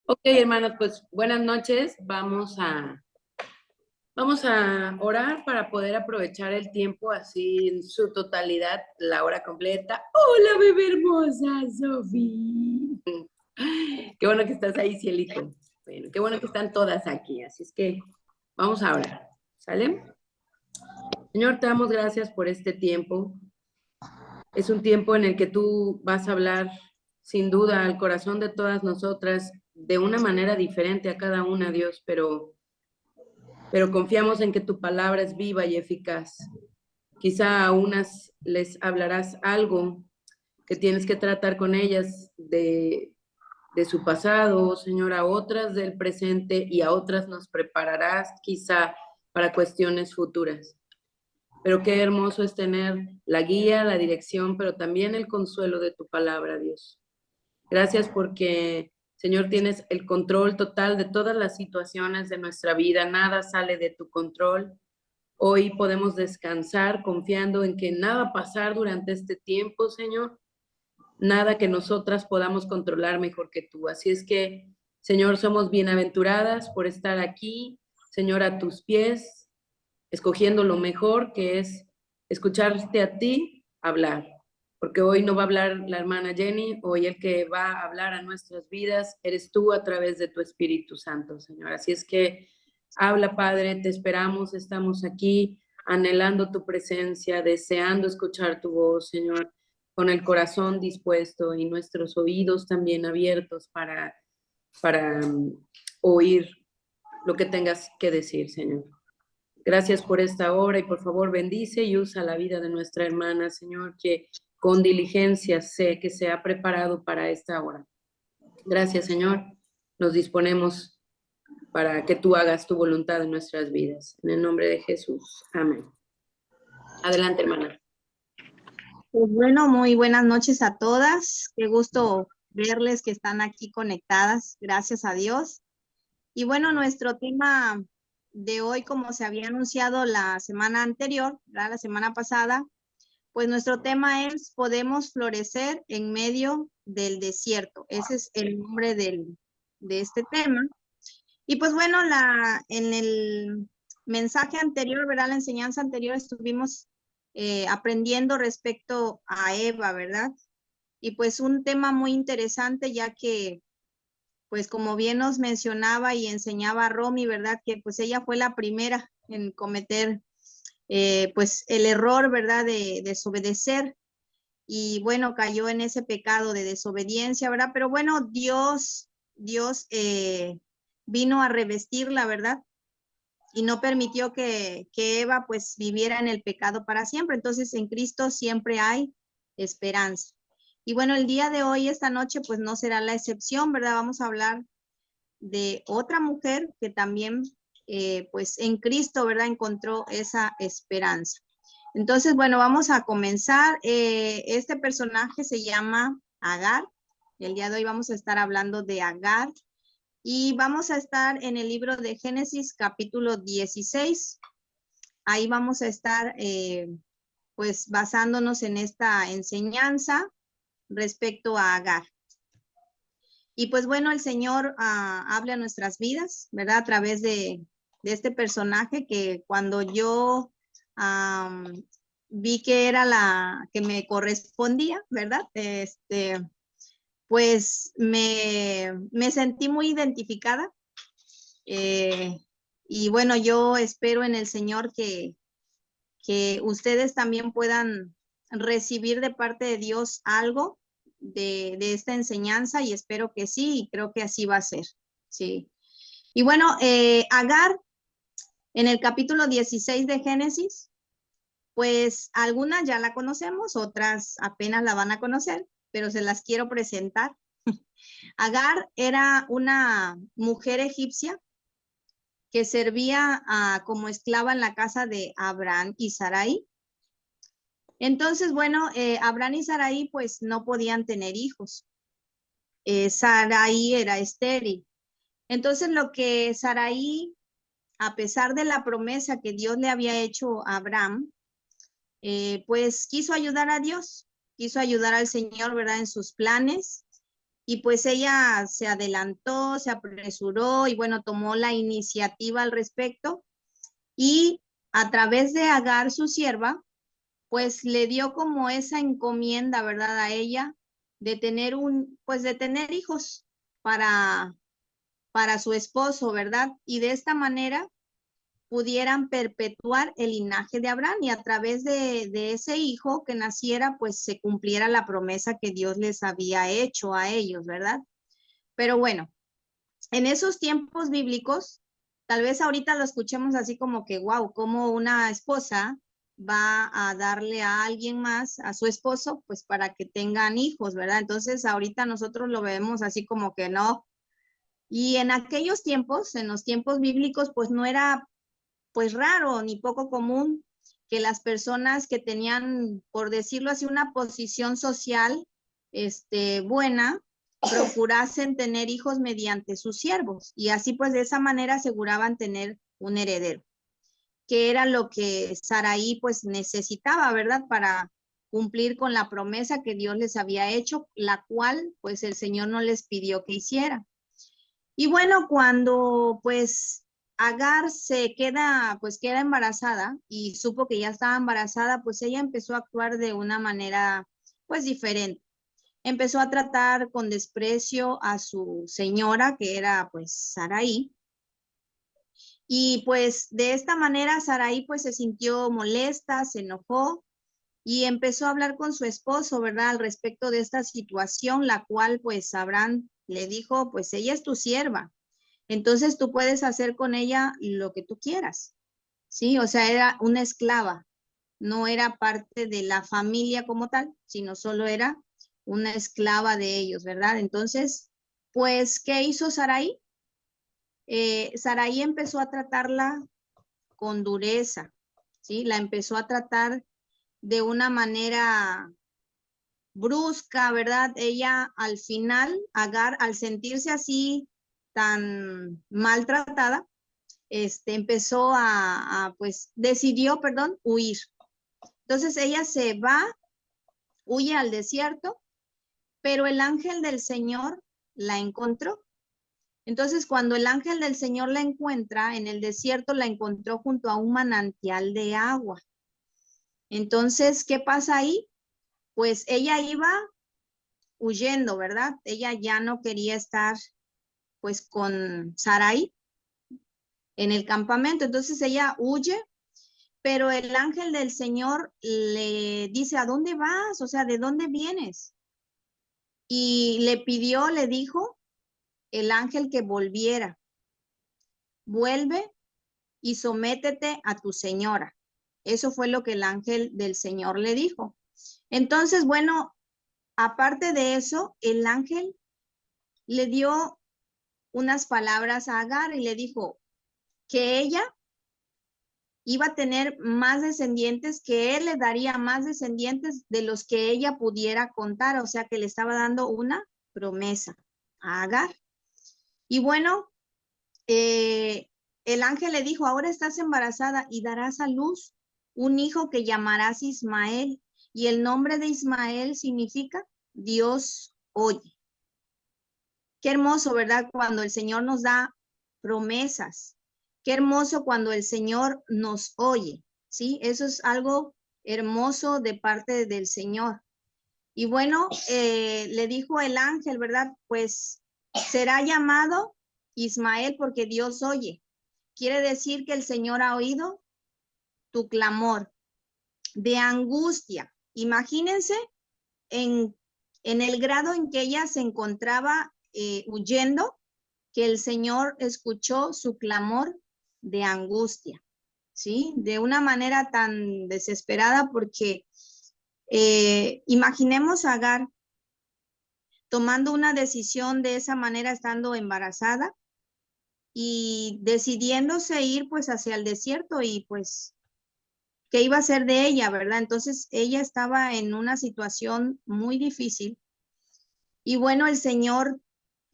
Ok, hermanos, pues buenas noches. Vamos a orar para poder aprovechar el tiempo así en su totalidad, la hora completa. Hola, bebé hermosa, Sofía. Qué bueno que estás ahí, cielito. Bueno, qué bueno que están todas aquí. Así es que vamos a orar. ¿Sale? Señor, te damos gracias por este tiempo. Es un tiempo en el que tú vas a hablar sin duda al corazón de todas nosotras de una manera diferente a cada una, Dios, pero confiamos en que tu palabra es viva y eficaz. Quizá a unas les hablarás algo que tienes que tratar con ellas de su pasado, Señor, a otras del presente y a otras nos prepararás quizá para cuestiones futuras. Pero qué hermoso es tener la guía, la dirección, pero también el consuelo de tu palabra, Dios. Gracias porque, Señor, tienes el control total de todas las situaciones de nuestra vida. Nada sale de tu control. Hoy podemos descansar confiando en que nada va a pasar durante este tiempo, Señor. Nada que nosotras podamos controlar mejor que tú. Así es que, Señor, somos bienaventuradas por estar aquí, Señor, a tus pies, escogiendo lo mejor que es escucharte a ti hablar. Porque hoy no va a hablar la hermana Jenny, hoy el que va a hablar a nuestras vidas eres tú a través de tu Espíritu Santo, Señor. Así es que habla, Padre, te esperamos, estamos aquí anhelando tu presencia, deseando escuchar tu voz, Señor, con el corazón dispuesto y nuestros oídos también abiertos para oír lo que tengas que decir, Señor. Gracias por esta hora y por favor bendice y usa la vida de nuestra hermana, Señor, que con diligencia sé que se ha preparado para esta hora. Gracias, Señor. Nos disponemos para que tú hagas tu voluntad en nuestras vidas. En el nombre de Jesús. Amén. Adelante, hermana. Pues bueno, muy buenas noches a todas. Qué gusto verles que están aquí conectadas, gracias a Dios. Y bueno, nuestro tema de hoy, como se había anunciado la semana anterior, ¿verdad? La semana pasada, pues nuestro tema es podemos florecer en medio del desierto. Ese es el nombre de este tema. Y pues bueno, en el mensaje anterior, ¿verdad? La enseñanza anterior estuvimos aprendiendo respecto a Eva, ¿verdad? Y pues un tema muy interesante ya que, pues como bien nos mencionaba y enseñaba Romy, ¿verdad? Que pues ella fue la primera en cometer pues el error, ¿verdad? De desobedecer y bueno, cayó en ese pecado de desobediencia, ¿verdad? Pero bueno, Dios vino a revestirla, ¿verdad? Y no permitió que Eva pues viviera en el pecado para siempre. Entonces en Cristo siempre hay esperanza. Y bueno, el día de hoy, esta noche, pues no será la excepción, ¿verdad? Vamos a hablar de otra mujer que también, pues en Cristo, ¿verdad? Encontró esa esperanza. Entonces, bueno, vamos a comenzar. Este personaje se llama Agar. El día de hoy vamos a estar hablando de Agar. Y vamos a estar en el libro de Génesis capítulo 16. Ahí vamos a estar pues basándonos en esta enseñanza respecto a Agar. Y pues bueno, el Señor habla a nuestras vidas, ¿verdad? A través de este personaje que cuando yo vi que era la que me correspondía, ¿verdad? Pues me sentí muy identificada. Eh, y bueno, yo espero en el Señor que ustedes también puedan recibir de parte de Dios algo de esta enseñanza y espero que sí, y creo que así va a ser. Sí. Y bueno, Agar, en el capítulo 16 de Génesis, pues algunas ya la conocemos, otras apenas la van a conocer, pero se las quiero presentar. Agar era una mujer egipcia que servía como esclava en la casa de Abraham y Sarai. Entonces, bueno, Abraham y Sarai pues no podían tener hijos. Sarai era estéril. Entonces, lo que Sarai, a pesar de la promesa que Dios le había hecho a Abraham, pues quiso ayudar a Dios, quiso ayudar al Señor, ¿verdad? En sus planes. y pues ella se adelantó, se apresuró y bueno, tomó la iniciativa al respecto y a través de Agar, su sierva, pues le dio como esa encomienda, ¿verdad? A ella de tener pues de tener hijos para, para su esposo, ¿verdad? Y de esta manera pudieran perpetuar el linaje de Abraham y a través de ese hijo que naciera, pues se cumpliera la promesa que Dios les había hecho a ellos, ¿verdad? Pero bueno, en esos tiempos bíblicos, tal vez ahorita lo escuchemos así como que, wow, como una esposa va a darle a alguien más, a su esposo, pues para que tengan hijos, ¿verdad? Entonces ahorita nosotros lo vemos así como que no. Y en aquellos tiempos, en los tiempos bíblicos, pues no era pues raro ni poco común que las personas que tenían, por decirlo así, una posición social buena, procurasen tener hijos mediante sus siervos y así pues de esa manera aseguraban tener un heredero, que era lo que Saraí pues necesitaba, ¿verdad? Para cumplir con la promesa que Dios les había hecho, la cual pues el Señor no les pidió que hiciera. Y bueno, cuando pues Agar se queda, pues queda embarazada y supo que ya estaba embarazada, pues ella empezó a actuar de una manera pues diferente. Empezó a tratar con desprecio a su señora, que era pues Saraí, y pues de esta manera Saraí pues se sintió molesta, se enojó y empezó a hablar con su esposo, ¿verdad? Al respecto de esta situación, la cual pues Abraham le dijo, pues ella es tu sierva, entonces tú puedes hacer con ella lo que tú quieras, ¿sí? O sea, era una esclava, no era parte de la familia como tal, sino solo era una esclava de ellos, ¿verdad? Entonces, pues, ¿qué hizo Saraí? Saraí empezó a tratarla con dureza, ¿sí? La empezó a tratar de una manera brusca, ¿verdad? Ella al final, Agar, al sentirse así tan maltratada, empezó pues, decidió, perdón, huir. Entonces ella se va, huye al desierto, pero el ángel del Señor la encontró. Entonces, cuando el ángel del Señor la encuentra en el desierto, la encontró junto a un manantial de agua. Entonces, ¿qué pasa ahí? Pues ella iba huyendo, ¿verdad? Ella ya no quería estar pues con Sarai en el campamento. Entonces ella huye, pero el ángel del Señor le dice, ¿a dónde vas? O sea, ¿de dónde vienes? Y le pidió, le dijo el ángel que volviera. Vuelve y sométete a tu señora. Eso fue lo que el ángel del Señor le dijo. Entonces, bueno, aparte de eso, el ángel le dio unas palabras a Agar y le dijo que ella iba a tener más descendientes, que él le daría más descendientes de los que ella pudiera contar, o sea que le estaba dando una promesa a Agar. Y bueno, el ángel le dijo, ahora estás embarazada y darás a luz un hijo que llamarás Ismael, y el nombre de Ismael significa Dios oye. Qué hermoso, ¿verdad? Cuando el Señor nos da promesas. Qué hermoso cuando el Señor nos oye, ¿sí? Eso es algo hermoso de parte del Señor. Y bueno, le dijo el ángel, ¿verdad? Pues será llamado Ismael porque Dios oye. Quiere decir que el Señor ha oído tu clamor de angustia. Imagínense en, en el grado en que ella se encontraba huyendo, que el Señor escuchó su clamor de angustia, ¿sí? De una manera tan desesperada porque imaginemos a Agar tomando una decisión de esa manera estando embarazada y decidiéndose ir pues hacia el desierto y pues qué iba a ser de ella, ¿verdad? Entonces ella estaba en una situación muy difícil y bueno, el Señor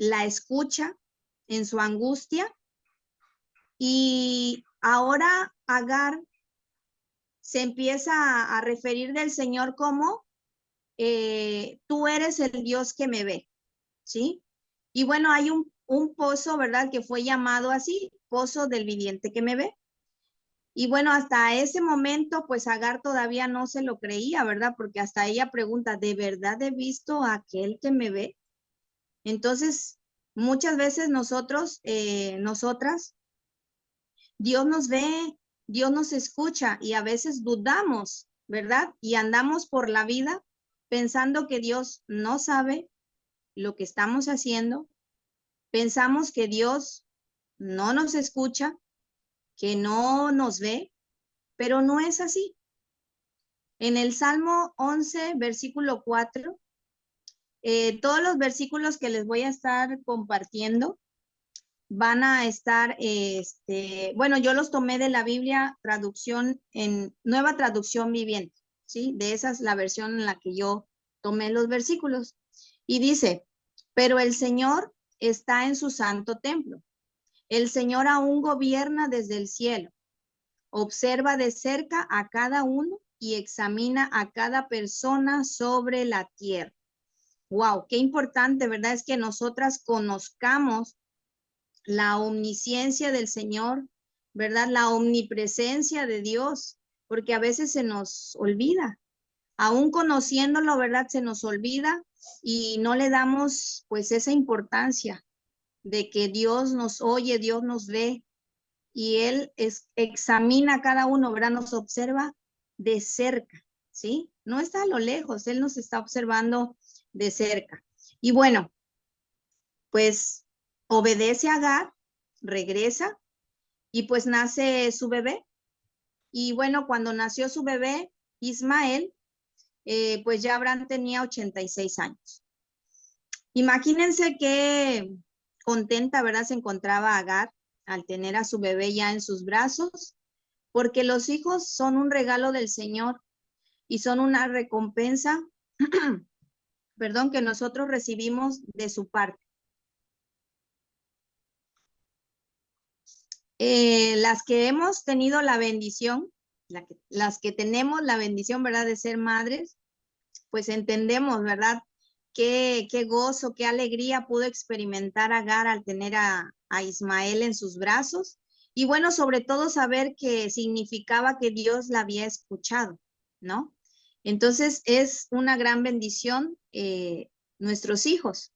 la escucha en su angustia y ahora Agar se empieza a referir del Señor como tú eres el Dios que me ve, ¿sí? Y bueno, hay un pozo, ¿verdad? Que fue llamado así, pozo del viviente que me ve. Y bueno, hasta ese momento, pues Agar todavía no se lo creía, ¿verdad? Porque hasta ella pregunta, ¿de verdad he visto a aquel que me ve? Entonces, muchas veces nosotros, nosotras, Dios nos ve, Dios nos escucha y a veces dudamos, ¿verdad? Y andamos por la vida pensando que Dios no sabe lo que estamos haciendo, pensamos que Dios no nos escucha, que no nos ve, pero no es así. En el Salmo 11, versículo 4, todos los versículos que les voy a estar compartiendo van a estar, bueno, yo los tomé de la Biblia traducción en nueva traducción viviente, ¿sí? De esa es la versión en la que yo tomé los versículos. Y dice, pero el Señor está en su santo templo. El Señor aún gobierna desde el cielo. Observa de cerca a cada uno y examina a cada persona sobre la tierra. Wow, qué importante, ¿verdad? Es que nosotras conozcamos la omnisciencia del Señor, ¿verdad? La omnipresencia de Dios, porque a veces se nos olvida. Aún conociéndolo, ¿verdad? Se nos olvida y no le damos pues esa importancia de que Dios nos oye, Dios nos ve y Él examina a cada uno, ¿verdad? Nos observa de cerca, ¿sí? No está a lo lejos, Él nos está observando de cerca. Y bueno, pues obedece a Agar, regresa y pues nace su bebé. Y bueno, cuando nació su bebé, Ismael, pues ya Abraham tenía 86 años. Imagínense qué contenta, ¿verdad? Se encontraba Agar al tener a su bebé ya en sus brazos, porque los hijos son un regalo del Señor y son una recompensa, perdón, que nosotros recibimos de su parte. Las que hemos tenido la bendición, las que tenemos la bendición, ¿verdad?, de ser madres, pues entendemos, ¿verdad?, qué gozo, qué alegría pudo experimentar Agar al tener a Ismael en sus brazos. Y bueno, sobre todo saber que significaba que Dios la había escuchado, ¿no? Entonces es una gran bendición nuestros hijos.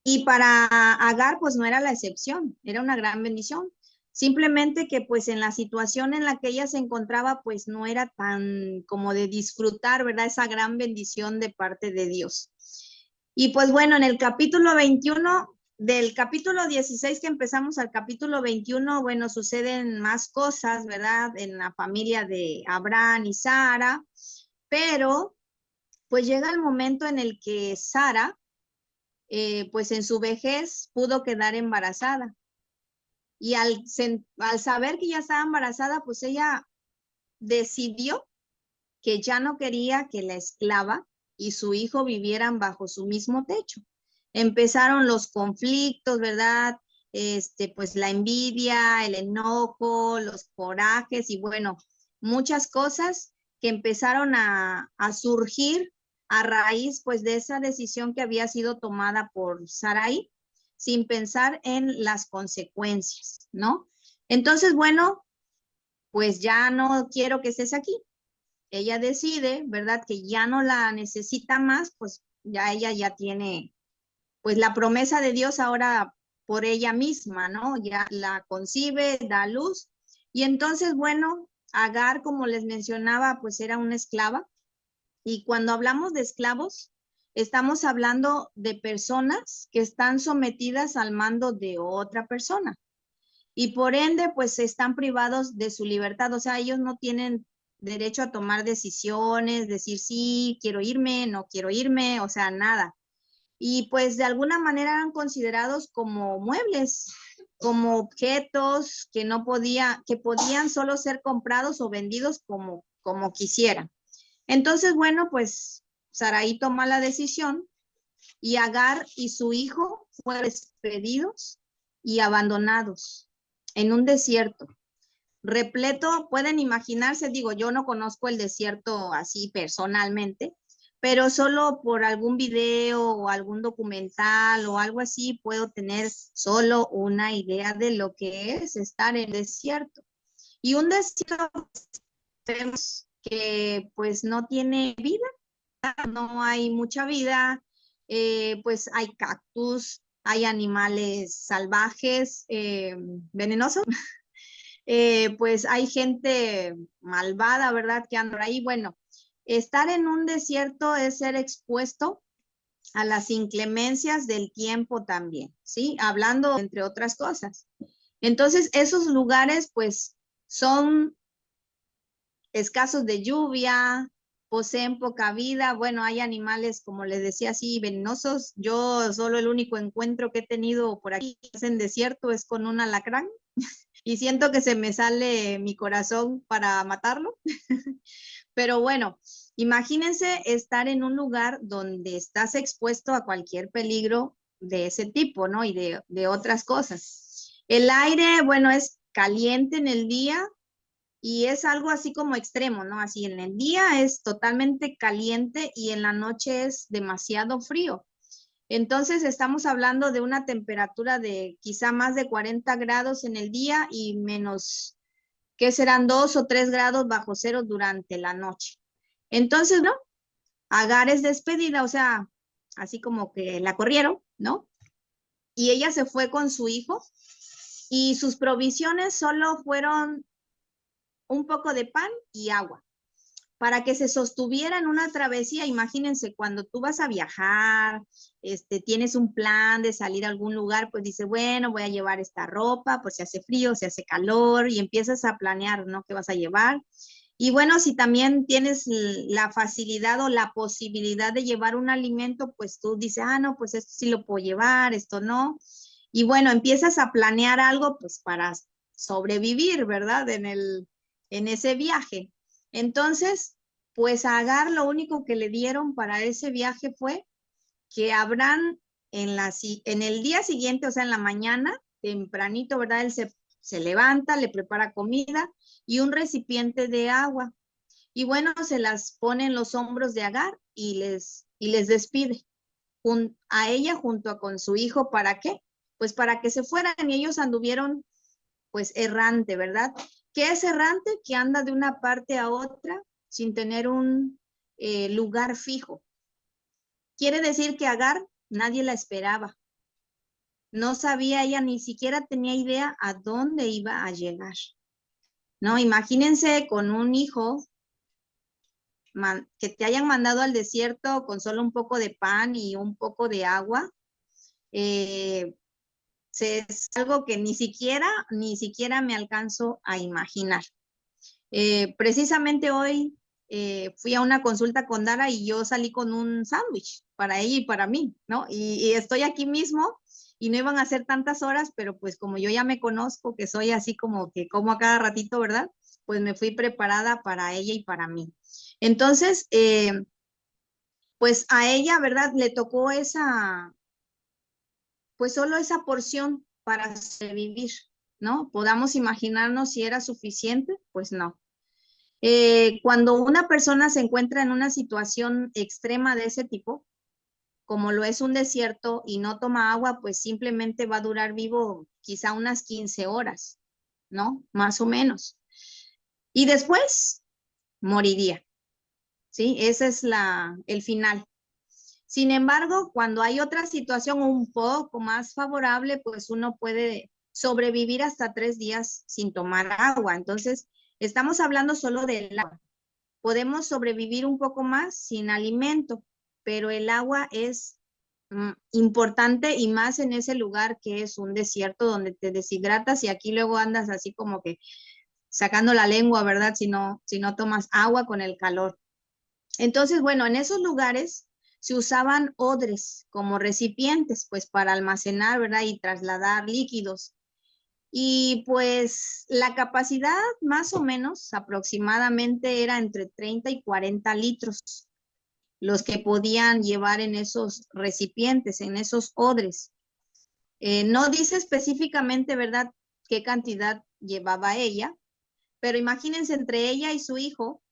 Y para Agar, pues no era la excepción, era una gran bendición. Simplemente que pues en la situación en la que ella se encontraba, pues no era tan como de disfrutar, ¿verdad? Esa gran bendición de parte de Dios. Y pues bueno, en el capítulo 21, del capítulo 16 que empezamos al capítulo 21, bueno, suceden más cosas, ¿verdad? En la familia de Abraham y Sara, pero pues llega el momento en el que Sara, pues en su vejez pudo quedar embarazada. Y al saber que ya estaba embarazada, pues ella decidió que ya no quería que la esclava y su hijo vivieran bajo su mismo techo. Empezaron los conflictos, ¿verdad? Pues la envidia, el enojo, los corajes y bueno, muchas cosas que empezaron a surgir a raíz pues de esa decisión que había sido tomada por Sarai sin pensar en las consecuencias, ¿no? Entonces, bueno, pues ya no quiero que estés aquí. Ella decide, ¿verdad? Que ya no la necesita más, pues ya ella ya tiene, pues la promesa de Dios ahora por ella misma, ¿no? Ya la concibe, da luz. Y entonces, bueno, Agar, como les mencionaba, pues era una esclava. Y cuando hablamos de esclavos, estamos hablando de personas que están sometidas al mando de otra persona y por ende, pues están privados de su libertad. O sea, ellos no tienen derecho a tomar decisiones, decir sí, quiero irme, no quiero irme, o sea, nada. Y pues de alguna manera eran considerados como muebles, como objetos que no podía, que podían solo ser comprados o vendidos como quisieran. Entonces, bueno, pues Sarai toma la decisión y Agar y su hijo fueron despedidos y abandonados en un desierto repleto. Pueden imaginarse, digo, yo no conozco el desierto así personalmente, pero solo por algún video o algún documental o algo así puedo tener solo una idea de lo que es estar en el desierto. Y un desierto vemos que pues no tiene vida, no hay mucha vida, pues hay cactus, hay animales salvajes, venenosos, pues hay gente malvada, ¿verdad? Que anda por ahí. Bueno, estar en un desierto es ser expuesto a las inclemencias del tiempo también, ¿sí? Hablando entre otras cosas. Entonces, esos lugares, pues, son escasos de lluvia, poseen poca vida. Bueno, hay animales, como les decía, así venenosos. Yo solo el único encuentro que he tenido por aquí en desierto es con un alacrán y siento que se me sale mi corazón para matarlo. Pero bueno, imagínense estar en un lugar donde estás expuesto a cualquier peligro de ese tipo, ¿no? Y de otras cosas. El aire, bueno, es caliente en el día y es algo así como extremo, ¿no? Así en el día es totalmente caliente y en la noche es demasiado frío. Entonces estamos hablando de una temperatura de quizá más de 40 grados en el día y menos, que serán 2 o 3 grados bajo cero durante la noche. Entonces, ¿no? Agar es despedida, o sea, así como que la corrieron, ¿no? Y ella se fue con su hijo y sus provisiones solo fueron un poco de pan y agua para que se sostuviera en una travesía. Imagínense, cuando tú vas a viajar, tienes un plan de salir a algún lugar, pues dice, bueno, voy a llevar esta ropa, pues si hace frío, si hace calor, y empiezas a planear, ¿no? ¿Qué vas a llevar? Y bueno, si también tienes la facilidad o la posibilidad de llevar un alimento, pues tú dices, ah, no, pues esto sí lo puedo llevar, esto no. Y bueno, empiezas a planear algo, pues para sobrevivir, ¿verdad? En ese viaje. Entonces, pues a Agar lo único que le dieron para ese viaje fue que Abraham en el día siguiente, o sea, en la mañana, tempranito, ¿verdad? Él se levanta, le prepara comida y un recipiente de agua. Y bueno, se las pone en los hombros de Agar y les despide a ella junto con su hijo. ¿Para qué? Pues para que se fueran y ellos anduvieron pues errante, ¿verdad? ¿Qué es errante? Que anda de una parte a otra sin tener un lugar fijo. Quiere decir que Agar nadie la esperaba. No sabía, ella ni siquiera tenía idea a dónde iba a llegar. No, imagínense con un hijo que te hayan mandado al desierto con solo un poco de pan y un poco de agua. Eh, es algo que ni siquiera me alcanzo a imaginar. Precisamente hoy fui a una consulta con Dara y yo salí con un sándwich para ella y para mí, ¿no? Y estoy aquí mismo y no iban a ser tantas horas, pero pues como yo ya me conozco, que soy así como que como a cada ratito, ¿verdad? Pues me fui preparada para ella y para mí. Entonces, pues a ella, ¿verdad? Le tocó pues solo esa porción para sobrevivir, ¿no? Podamos imaginarnos si era suficiente, pues no. Cuando una persona se encuentra en una situación extrema de ese tipo, como lo es un desierto y no toma agua, pues simplemente va a durar vivo quizá unas 15 horas, ¿no? Más o menos. Y después moriría, ¿sí? Ese es el final. Sin embargo, cuando hay otra situación un poco más favorable, pues uno puede sobrevivir hasta 3 días sin tomar agua. Entonces, estamos hablando solo del agua. Podemos sobrevivir un poco más sin alimento, pero el agua es importante y más en ese lugar que es un desierto donde te deshidratas y aquí luego andas así como que sacando la lengua, ¿verdad? Si no tomas agua con el calor. Entonces, bueno, en esos lugares se usaban odres como recipientes, pues para almacenar, ¿verdad? Y trasladar líquidos. Y pues la capacidad más o menos aproximadamente era entre 30 y 40 litros los que podían llevar en esos recipientes, en esos odres. No dice específicamente, ¿verdad?, qué cantidad llevaba ella, pero imagínense entre ella y su hijo,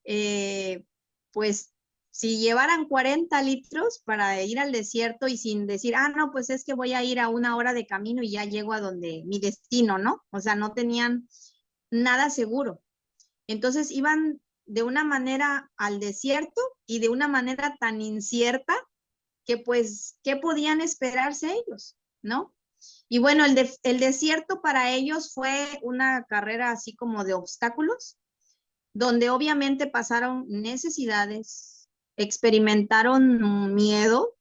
eh, pues Si llevaran 40 litros para ir al desierto y sin decir, ah, no, pues es que voy a ir a 1 hora de camino y ya llego a donde mi destino, ¿no? O sea, no tenían nada seguro. Entonces iban de una manera al desierto y de una manera tan incierta que pues, ¿qué podían esperarse ellos? ¿No? Y bueno, el desierto para ellos fue una carrera así como de obstáculos, donde obviamente pasaron necesidades, experimentaron miedo,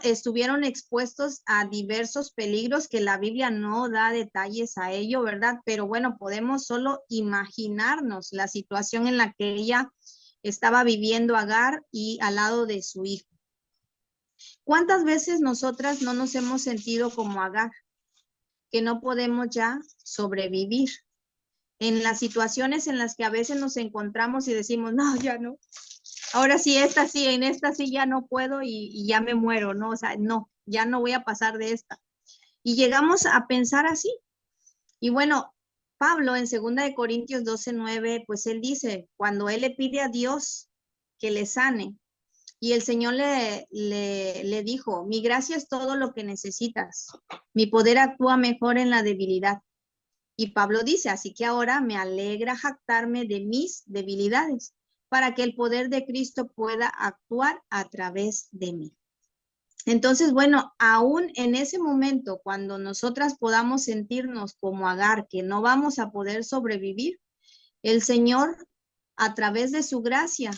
estuvieron expuestos a diversos peligros que la Biblia no da detalles a ello, ¿verdad? Pero bueno, podemos solo imaginarnos la situación en la que ella estaba viviendo Agar y al lado de su hijo. ¿Cuántas veces nosotras no nos hemos sentido como Agar, que no podemos ya sobrevivir en las situaciones en las que a veces nos encontramos y decimos, no, ya no, ahora sí, en esta sí ya no puedo y ya me muero, ¿no? O sea, no, ya no voy a pasar de esta. Y llegamos a pensar así. Y bueno, Pablo en 2 Corintios 12:9, pues él dice, cuando él le pide a Dios que le sane, y el Señor le dijo, mi gracia es todo lo que necesitas, mi poder actúa mejor en la debilidad. Y Pablo dice, así que ahora me alegra jactarme de mis debilidades, para que el poder de Cristo pueda actuar a través de mí. Entonces, bueno, aún en ese momento, cuando nosotras podamos sentirnos como Agar, que no vamos a poder sobrevivir, el Señor, a través de su gracia,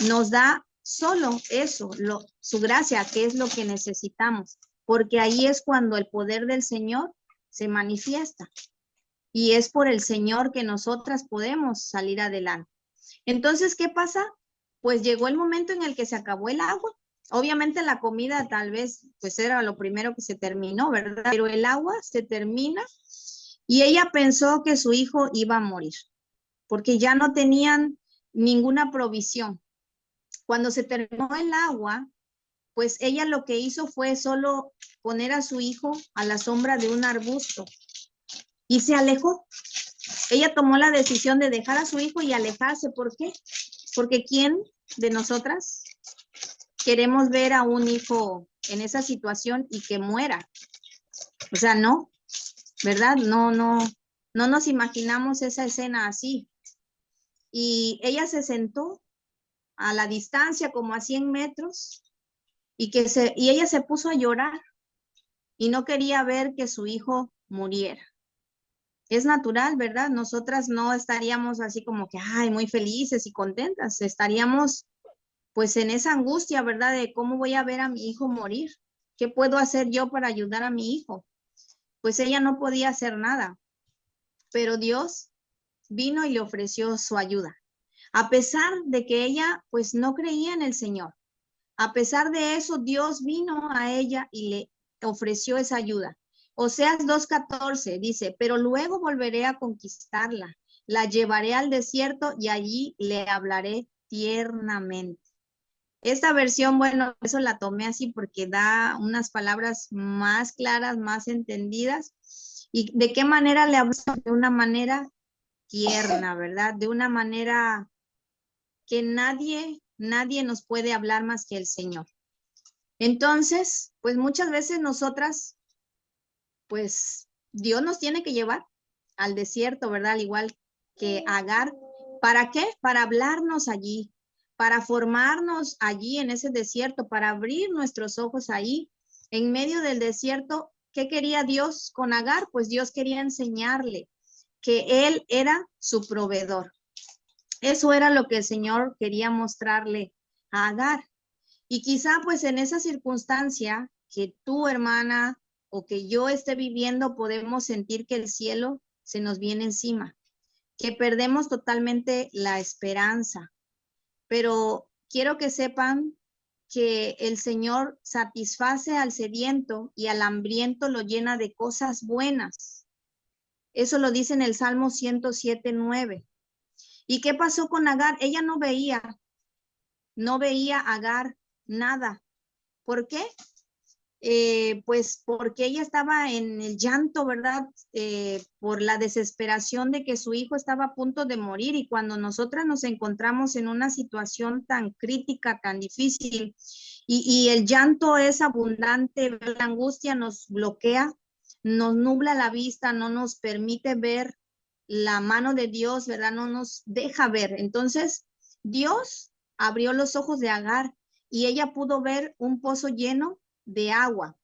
nos da solo eso, su gracia, que es lo que necesitamos, porque ahí es cuando el poder del Señor se manifiesta. Y es por el Señor que nosotras podemos salir adelante. Entonces, ¿qué pasa? Pues llegó el momento en el que se acabó el agua. Obviamente la comida tal vez pues era lo primero que se terminó, ¿verdad? Pero el agua se termina y ella pensó que su hijo iba a morir porque ya no tenían ninguna provisión. Cuando se terminó el agua, pues ella lo que hizo fue solo poner a su hijo a la sombra de un arbusto y se alejó. Ella tomó la decisión de dejar a su hijo y alejarse. ¿Por qué? Porque ¿quién de nosotras queremos ver a un hijo en esa situación y que muera? O sea, no, ¿verdad? No nos imaginamos esa escena así. Y ella se sentó a la distancia, como a 100 metros, y ella se puso a llorar y no quería ver que su hijo muriera. Es natural, ¿verdad? Nosotras no estaríamos así como que, ay, muy felices y contentas. Estaríamos pues en esa angustia, ¿verdad? De cómo voy a ver a mi hijo morir. ¿Qué puedo hacer yo para ayudar a mi hijo? Pues ella no podía hacer nada, pero Dios vino y le ofreció su ayuda. A pesar de que ella pues no creía en el Señor, a pesar de eso, Dios vino a ella y le ofreció esa ayuda. Oseas 2:14 dice, pero luego volveré a conquistarla, la llevaré al desierto y allí le hablaré tiernamente. Esta versión, bueno, eso la tomé así porque da unas palabras más claras, más entendidas. ¿Y de qué manera le hablamos? De una manera tierna, ¿verdad? De una manera que nadie nos puede hablar más que el Señor. Entonces, pues muchas veces nosotras, pues Dios nos tiene que llevar al desierto, ¿verdad? Al igual que Agar. ¿Para qué? Para hablarnos allí, para formarnos allí en ese desierto, para abrir nuestros ojos ahí, en medio del desierto. ¿Qué quería Dios con Agar? Pues Dios quería enseñarle que Él era su proveedor. Eso era lo que el Señor quería mostrarle a Agar. Y quizá pues en esa circunstancia que tú, hermana, o que yo esté viviendo, podemos sentir que el cielo se nos viene encima, que perdemos totalmente la esperanza. Pero quiero que sepan que el Señor satisface al sediento y al hambriento lo llena de cosas buenas. Eso lo dice en el Salmo 107:9. ¿Y qué pasó con Agar? Ella no veía a Agar nada. ¿Por qué? pues porque ella estaba en el llanto, ¿verdad? Por la desesperación de que su hijo estaba a punto de morir, y cuando nosotras nos encontramos en una situación tan crítica, tan difícil, y el llanto es abundante, la angustia nos bloquea, nos nubla la vista, no nos permite ver la mano de Dios, ¿verdad? No nos deja ver. Entonces, Dios abrió los ojos de Agar y ella pudo ver un pozo lleno de agua.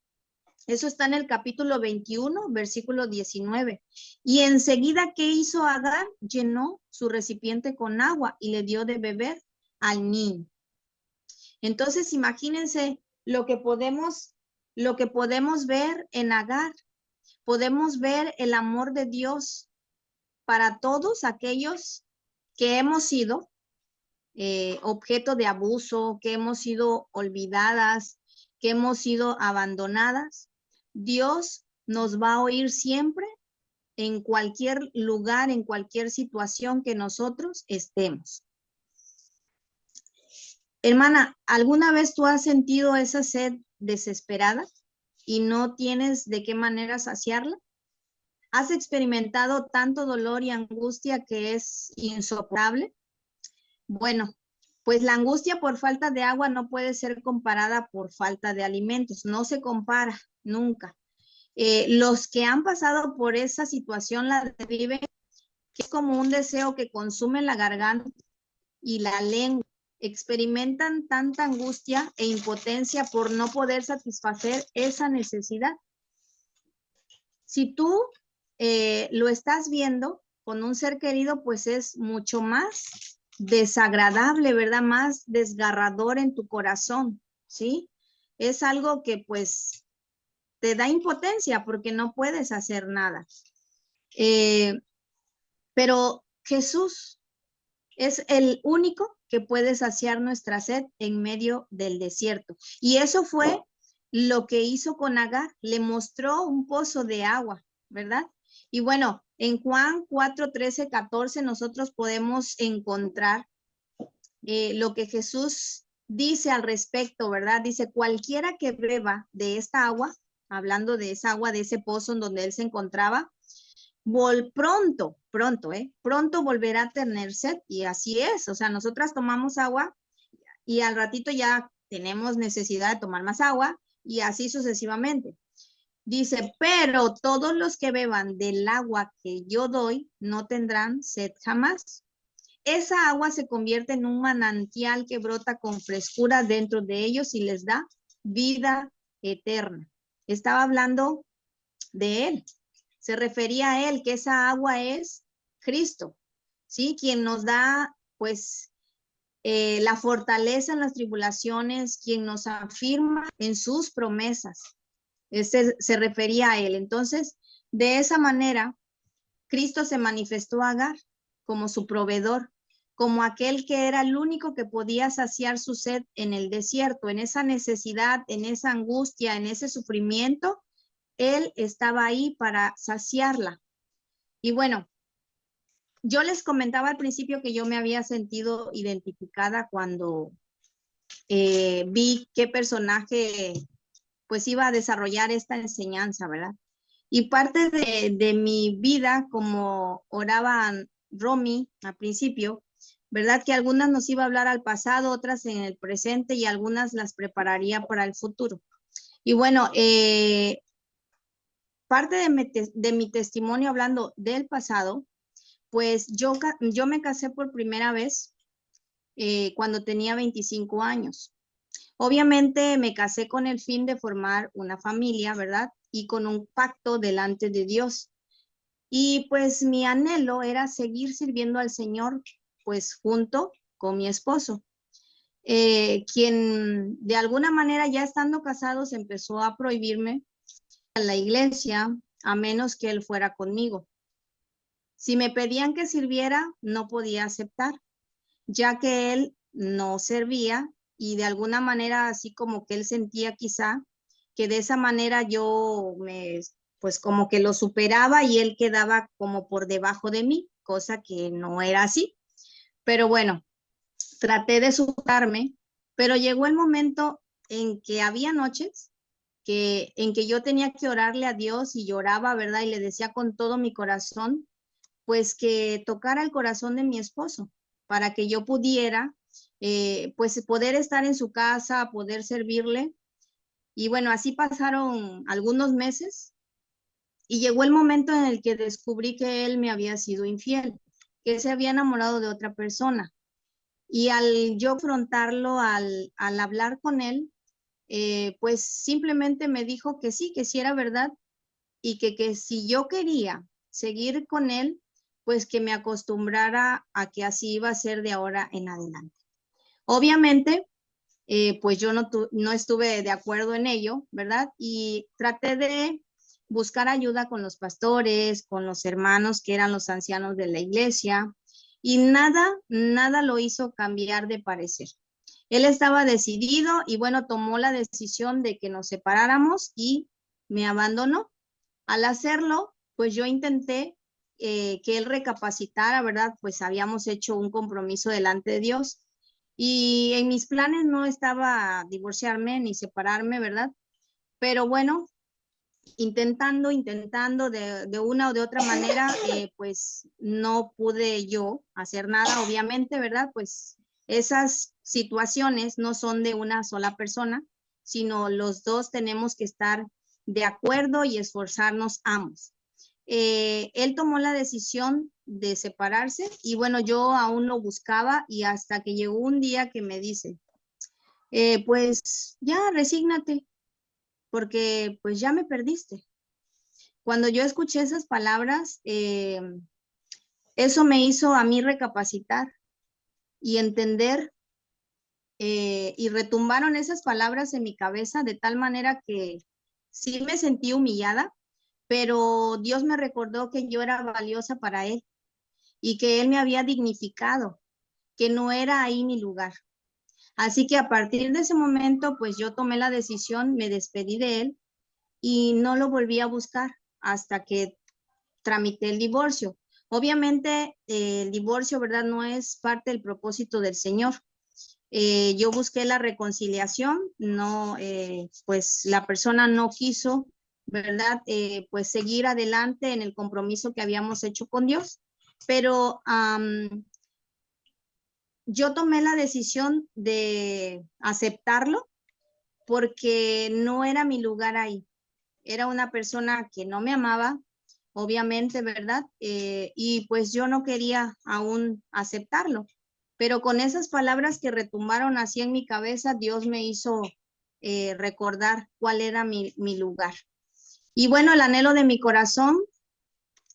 Eso está en el capítulo 21, versículo 19. Y enseguida, ¿qué hizo Agar? Llenó su recipiente con agua y le dio de beber al niño. Entonces, imagínense lo que podemos ver en Agar. Podemos ver el amor de Dios para todos aquellos que hemos sido objeto de abuso, que hemos sido olvidadas, que hemos sido abandonadas. Dios nos va a oír siempre en cualquier lugar, en cualquier situación que nosotros estemos. Hermana, ¿alguna vez tú has sentido esa sed desesperada y no tienes de qué manera saciarla? ¿Has experimentado tanto dolor y angustia que es insoportable? Bueno, pues la angustia por falta de agua no puede ser comparada por falta de alimentos, no se compara nunca. Los que han pasado por esa situación la viven, que es como un deseo que consume la garganta y la lengua. Experimentan tanta angustia e impotencia por no poder satisfacer esa necesidad. Si tú lo estás viendo con un ser querido, pues es mucho más desagradable, ¿verdad? Más desgarrador en tu corazón, ¿sí? Es algo que pues te da impotencia porque no puedes hacer nada. Pero Jesús es el único que puede saciar nuestra sed en medio del desierto. Y eso fue lo que hizo con Agar. Le mostró un pozo de agua, ¿verdad? Y bueno, en Juan 4, 13, 14 nosotros podemos encontrar lo que Jesús dice al respecto, ¿verdad? Dice, cualquiera que beba de esta agua, hablando de esa agua, de ese pozo en donde él se encontraba, pronto volverá a tener sed. Y así es, o sea, nosotras tomamos agua y al ratito ya tenemos necesidad de tomar más agua y así sucesivamente. Dice, pero todos los que beban del agua que yo doy no tendrán sed jamás. Esa agua se convierte en un manantial que brota con frescura dentro de ellos y les da vida eterna. Estaba hablando de él. Se refería a él, que esa agua es Cristo, ¿sí? Quien nos da, pues, la fortaleza en las tribulaciones, quien nos afirma en sus promesas. Se refería a él. Entonces, de esa manera, Cristo se manifestó a Agar como su proveedor, como aquel que era el único que podía saciar su sed en el desierto, en esa necesidad, en esa angustia, en ese sufrimiento. Él estaba ahí para saciarla. Y bueno, yo les comentaba al principio que yo me había sentido identificada cuando vi qué personaje pues iba a desarrollar esta enseñanza, ¿verdad? Y parte de mi vida, como oraba Romy al principio, ¿verdad? Que algunas nos iba a hablar al pasado, otras en el presente y algunas las prepararía para el futuro. Y bueno, parte de mi testimonio hablando del pasado, pues yo me casé por primera vez cuando tenía 25 años. Obviamente me casé con el fin de formar una familia, ¿verdad? Y con un pacto delante de Dios. Y pues mi anhelo era seguir sirviendo al Señor, pues junto con mi esposo, quien de alguna manera ya estando casados empezó a prohibirme a la iglesia a menos que él fuera conmigo. Si me pedían que sirviera, no podía aceptar, ya que él no servía y de alguna manera así como que él sentía quizá que de esa manera yo pues como que lo superaba y él quedaba como por debajo de mí, cosa que no era así. Pero bueno, traté de superarme, pero llegó el momento en que había noches en que yo tenía que orarle a Dios y lloraba, ¿verdad? Y le decía con todo mi corazón, pues que tocara el corazón de mi esposo para que yo pudiera, pues poder estar en su casa, poder servirle. Y bueno, así pasaron algunos meses y llegó el momento en el que descubrí que él me había sido infiel, que se había enamorado de otra persona. Y al yo afrontarlo, al hablar con él, pues simplemente me dijo que sí era verdad y que si yo quería seguir con él, pues que me acostumbrara a que así iba a ser de ahora en adelante. Obviamente, pues yo no estuve de acuerdo en ello, ¿verdad? Y traté de buscar ayuda con los pastores, con los hermanos que eran los ancianos de la iglesia, y nada lo hizo cambiar de parecer. Él estaba decidido y bueno, tomó la decisión de que nos separáramos y me abandonó. Al hacerlo, pues yo intenté que él recapacitara, ¿verdad? Pues habíamos hecho un compromiso delante de Dios y en mis planes no estaba divorciarme ni separarme, ¿verdad? Pero bueno, intentando de una o de otra manera, pues no pude yo hacer nada, obviamente, ¿verdad? Pues esas situaciones no son de una sola persona, sino los dos tenemos que estar de acuerdo y esforzarnos ambos. Él tomó la decisión de separarse y bueno, yo aún lo buscaba y hasta que llegó un día que me dice, pues ya resígnate, porque pues ya me perdiste. Cuando yo escuché esas palabras, eso me hizo a mí recapacitar y entender y retumbaron esas palabras en mi cabeza de tal manera que sí me sentí humillada, pero Dios me recordó que yo era valiosa para Él y que Él me había dignificado, que no era ahí mi lugar. Así que a partir de ese momento, pues yo tomé la decisión, me despedí de Él y no lo volví a buscar hasta que tramité el divorcio. Obviamente, el divorcio, ¿verdad? No es parte del propósito del Señor. Yo busqué la reconciliación, no, pues la persona no quiso, ¿verdad? Pues seguir adelante en el compromiso que habíamos hecho con Dios, pero yo tomé la decisión de aceptarlo porque no era mi lugar ahí. Era una persona que no me amaba, obviamente, ¿verdad? Y pues yo no quería aún aceptarlo. Pero con esas palabras que retumbaron así en mi cabeza, Dios me hizo recordar cuál era mi lugar. Y bueno, el anhelo de mi corazón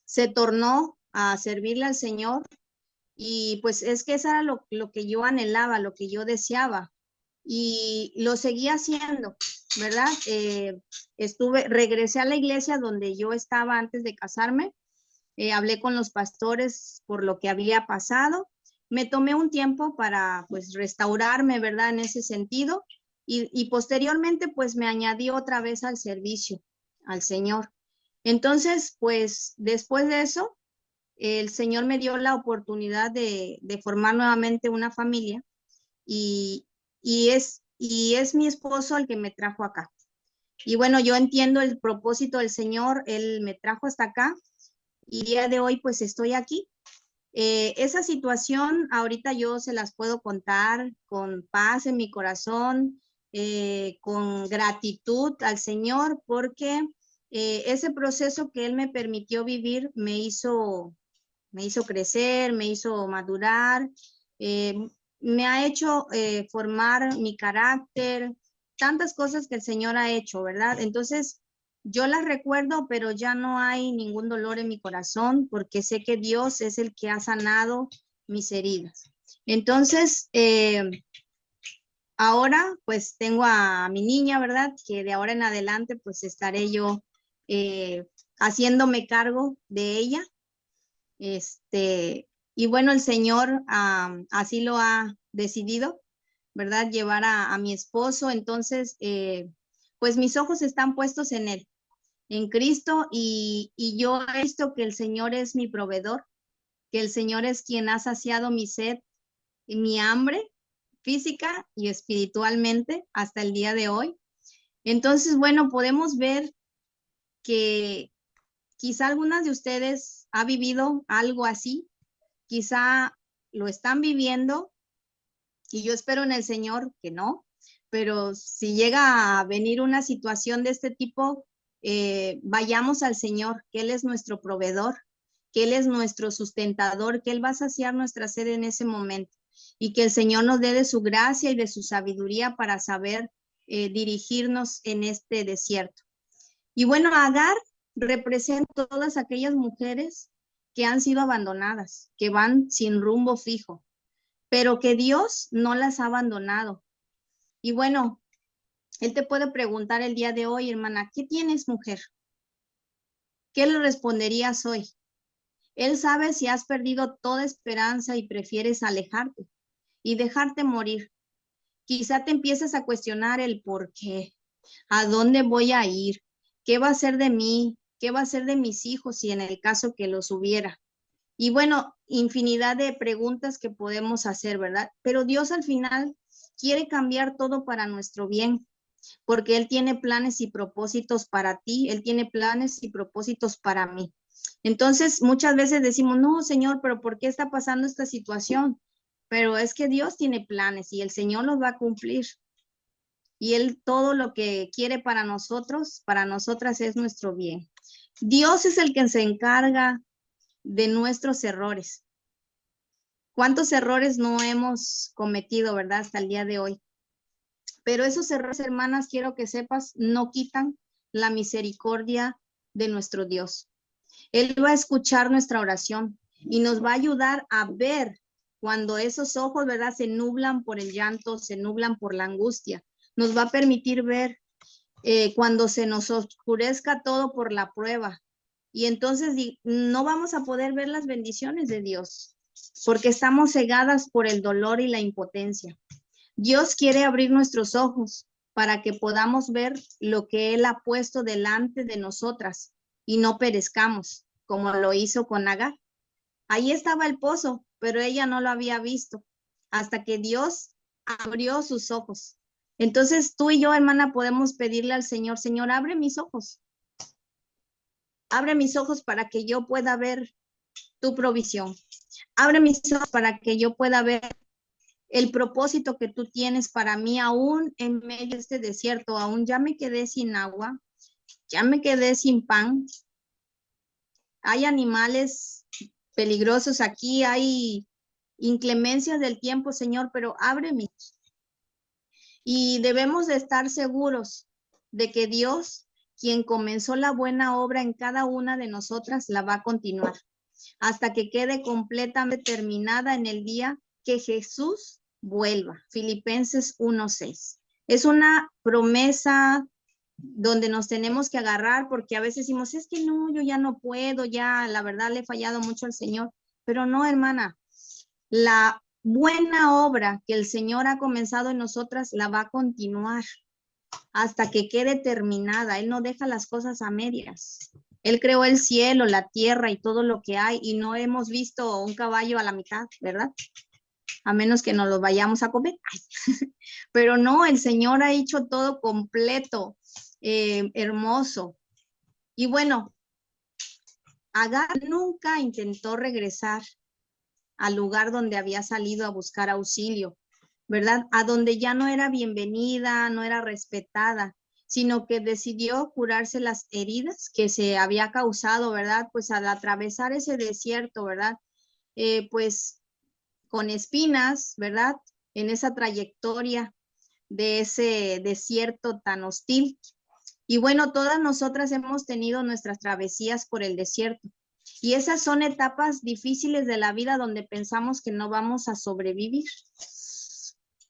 se tornó a servirle al Señor y pues es que eso era lo que yo anhelaba, lo que yo deseaba y lo seguí haciendo, ¿verdad? Regresé a la iglesia donde yo estaba antes de casarme, hablé con los pastores por lo que había pasado, me tomé un tiempo para pues restaurarme, ¿verdad? En ese sentido y posteriormente pues me añadí otra vez al servicio, al Señor. Entonces, pues después de eso, el Señor me dio la oportunidad de formar nuevamente una familia y, y es mi esposo el que me trajo acá. Y bueno, yo entiendo el propósito del Señor, Él me trajo hasta acá y día de hoy pues estoy aquí. Esa situación ahorita yo se las puedo contar con paz en mi corazón, con gratitud al Señor, porque ese proceso que Él me permitió vivir me hizo crecer, me hizo madurar, eh, me ha hecho formar mi carácter, tantas cosas que el Señor ha hecho, ¿verdad? Entonces, yo las recuerdo, pero ya no hay ningún dolor en mi corazón porque sé que Dios es el que ha sanado mis heridas. Entonces, ahora pues tengo a mi niña, ¿verdad? Que de ahora en adelante pues estaré yo eh, haciéndome cargo de ella. Y bueno, el Señor así lo ha decidido, ¿verdad? Llevar a mi esposo. Entonces, pues mis ojos están puestos en Él, en Cristo, y yo he visto que el Señor es mi proveedor, que el Señor es quien ha saciado mi sed y mi hambre física y espiritualmente hasta el día de hoy. Entonces, bueno, podemos ver que quizá algunas de ustedes ha vivido algo así, quizá lo están viviendo y yo espero en el Señor que no, pero si llega a venir una situación de este tipo, vayamos al Señor, que Él es nuestro proveedor, que Él es nuestro sustentador, que Él va a saciar nuestra sed en ese momento y que el Señor nos dé de su gracia y de su sabiduría para saber dirigirnos en este desierto. Y bueno, Agar representa todas aquellas mujeres que han sido abandonadas, que van sin rumbo fijo, pero que Dios no las ha abandonado. Y bueno, Él te puede preguntar el día de hoy, hermana, ¿qué tienes, mujer? ¿Qué le responderías hoy? Él sabe si has perdido toda esperanza y prefieres alejarte y dejarte morir. Quizá te empieces a cuestionar el por qué, a dónde voy a ir, qué va a ser de mí, qué va a ser de mis hijos si en el caso que los hubiera. Y bueno, infinidad de preguntas que podemos hacer, ¿verdad? Pero Dios al final quiere cambiar todo para nuestro bien, porque Él tiene planes y propósitos para ti, Él tiene planes y propósitos para mí. Entonces, muchas veces decimos, no, Señor, pero ¿por qué está pasando esta situación? Pero es que Dios tiene planes y el Señor los va a cumplir. Y Él todo lo que quiere para nosotros, para nosotras es nuestro bien. Dios es el que se encarga de nuestros errores. ¿Cuántos errores no hemos cometido, verdad, hasta el día de hoy? Pero esos errores, hermanas, quiero que sepas, no quitan la misericordia de nuestro Dios. Él va a escuchar nuestra oración y nos va a ayudar a ver cuando esos ojos, ¿verdad?, se nublan por el llanto, se nublan por la angustia. Nos va a permitir ver cuando se nos oscurezca todo por la prueba. Y entonces no vamos a poder ver las bendiciones de Dios porque estamos cegadas por el dolor y la impotencia. Dios quiere abrir nuestros ojos para que podamos ver lo que Él ha puesto delante de nosotras y no perezcamos, como lo hizo con Agar. Ahí estaba el pozo, pero ella no lo había visto hasta que Dios abrió sus ojos. Entonces tú y yo, hermana, podemos pedirle al Señor, Señor, abre mis ojos para que yo pueda ver tu provisión. Abre mis ojos para que yo pueda ver el propósito que tú tienes para mí, aún en medio de este desierto, aún ya me quedé sin agua, ya me quedé sin pan. Hay animales peligrosos aquí, hay inclemencias del tiempo, Señor, pero ábreme. Y debemos de estar seguros de que Dios, quien comenzó la buena obra en cada una de nosotras, la va a continuar hasta que quede completamente terminada en el día que Jesús vuelva. Filipenses 1:6. Es una promesa donde nos tenemos que agarrar porque a veces decimos, es que no, yo ya no puedo, ya la verdad le he fallado mucho al Señor. Pero no, hermana, la buena obra que el Señor ha comenzado en nosotras la va a continuar hasta que quede terminada. Él no deja las cosas a medias. Él creó el cielo, la tierra y todo lo que hay y no hemos visto un caballo a la mitad, ¿verdad? A menos que nos lo vayamos a comer. Pero no, el Señor ha hecho todo completo, hermoso. Y bueno, Agar nunca intentó regresar al lugar donde había salido a buscar auxilio, ¿verdad? A donde ya no era bienvenida, no era respetada, sino que decidió curarse las heridas que se había causado, ¿verdad? Pues al atravesar ese desierto, ¿verdad? Pues con espinas, ¿verdad? En esa trayectoria de ese desierto tan hostil. Y bueno, todas nosotras hemos tenido nuestras travesías por el desierto. Y esas son etapas difíciles de la vida donde pensamos que no vamos a sobrevivir.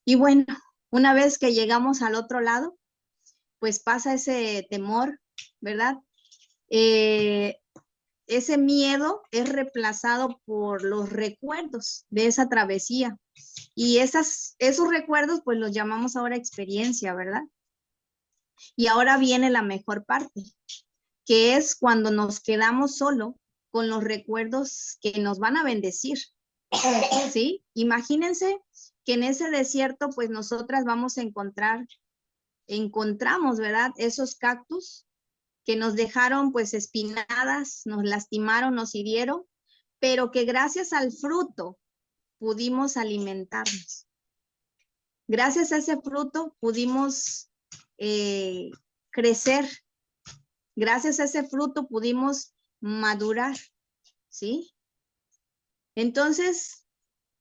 Y bueno, una vez que llegamos al otro lado, pues pasa ese temor, ¿verdad? Ese miedo es reemplazado por los recuerdos de esa travesía. Y esos recuerdos, pues los llamamos ahora experiencia, ¿verdad? Y ahora viene la mejor parte, que es cuando nos quedamos solo con los recuerdos que nos van a bendecir, ¿sí? Imagínense que en ese desierto, pues nosotras vamos a encontrar encontramos, ¿verdad? Esos cactus que nos dejaron pues espinadas, nos lastimaron, nos hirieron, pero que gracias al fruto pudimos alimentarnos. Gracias a ese fruto pudimos crecer. Gracias a ese fruto pudimos madurar, ¿sí? Entonces,